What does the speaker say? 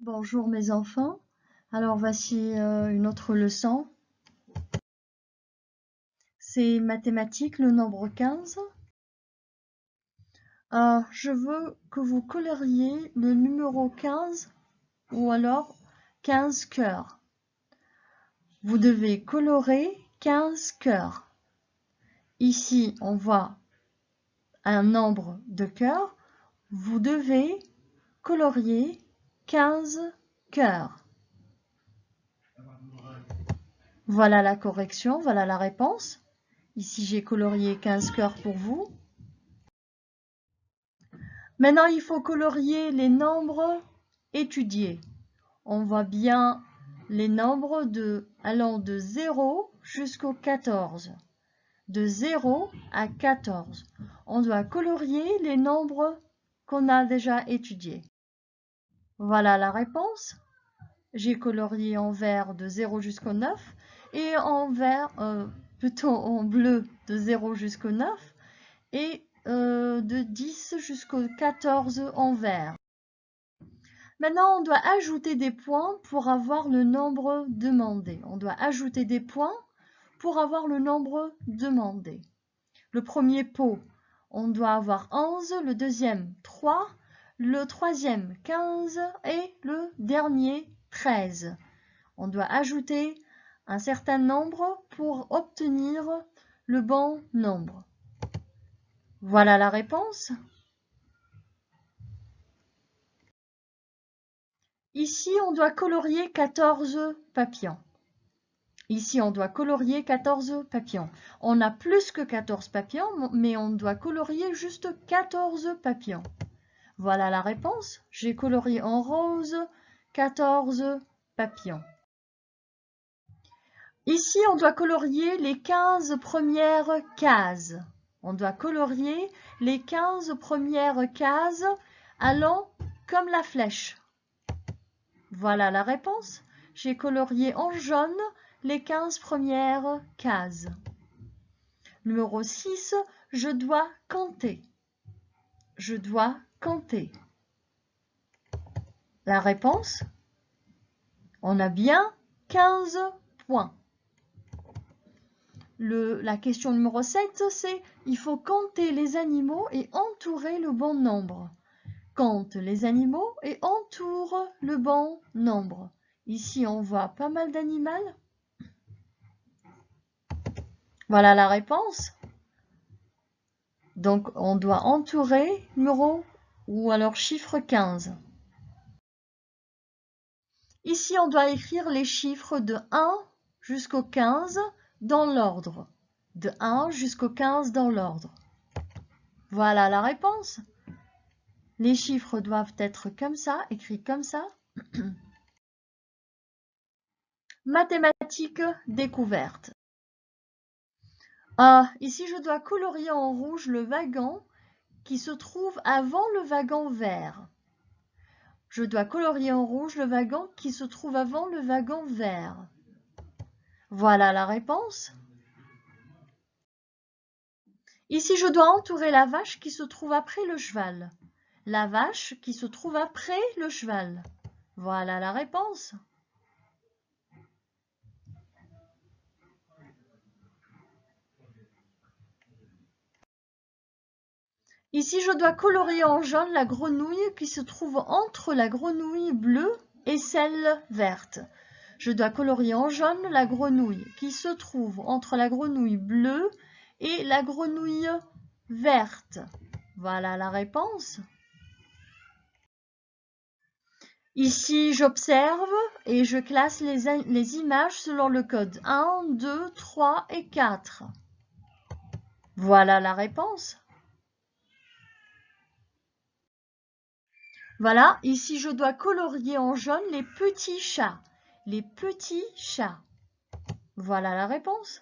Bonjour mes enfants, alors voici une autre leçon. C'est mathématiques, le nombre 15. Je veux que vous coloriez le numéro 15 ou alors 15 cœurs. Vous devez colorer 15 cœurs. Ici, on voit un nombre de cœurs. Vous devez colorier 15 cœurs. Voilà la correction, voilà la réponse. Ici, j'ai colorié 15 cœurs pour vous. Maintenant, il faut colorier les nombres étudiés. On voit bien les nombres allant de 0 jusqu'au 14. De 0 à 14. On doit colorier les nombres qu'on a déjà étudiés. Voilà la réponse. J'ai colorié en vert de 0 jusqu'au 9 et en bleu de 0 jusqu'au 9 et de 10 jusqu'au 14 en vert. Maintenant, on doit ajouter des points pour avoir le nombre demandé. On doit ajouter des points pour avoir le nombre demandé. Le premier pot, on doit avoir 11, le deuxième 3, le troisième 15 et le dernier 13. On doit ajouter un certain nombre pour obtenir le bon nombre. Voilà la réponse. Ici, on doit colorier 14 papillons. Ici, on doit colorier 14 papillons. On a plus que 14 papillons, mais on doit colorier juste 14 papillons. Voilà la réponse. J'ai colorié en rose 14 papillons. Ici, on doit colorier les 15 premières cases. On doit colorier les 15 premières cases allant comme la flèche. Voilà la réponse. J'ai colorié en jaune les 15 premières cases. Numéro 6, je dois compter. Je dois compter. La réponse, on a bien 15 points. La question numéro 7, c'est il faut compter les animaux et entourer le bon nombre. Compte les animaux et entoure le bon nombre. Ici, on voit pas mal d'animaux. Voilà la réponse. Donc, on doit entourer numéro ou alors chiffre 15. Ici, on doit écrire les chiffres de 1 jusqu'au 15 dans l'ordre. De 1 jusqu'au 15 dans l'ordre. Voilà la réponse. Les chiffres doivent être comme ça, écrits comme ça. Mathématiques découvertes. Ici, je dois colorier en rouge le wagon qui se trouve avant le wagon vert. Je dois colorier en rouge le wagon qui se trouve avant le wagon vert. Voilà la réponse. Ici, je dois entourer la vache qui se trouve après le cheval. La vache qui se trouve après le cheval. Voilà la réponse. Ici, je dois colorier en jaune la grenouille qui se trouve entre la grenouille bleue et celle verte. Je dois colorier en jaune la grenouille qui se trouve entre la grenouille bleue et la grenouille verte. Voilà la réponse. Ici, j'observe et je classe les images selon le code 1, 2, 3 et 4. Voilà la réponse. Voilà, ici je dois colorier en jaune les petits chats. Les petits chats. Voilà la réponse.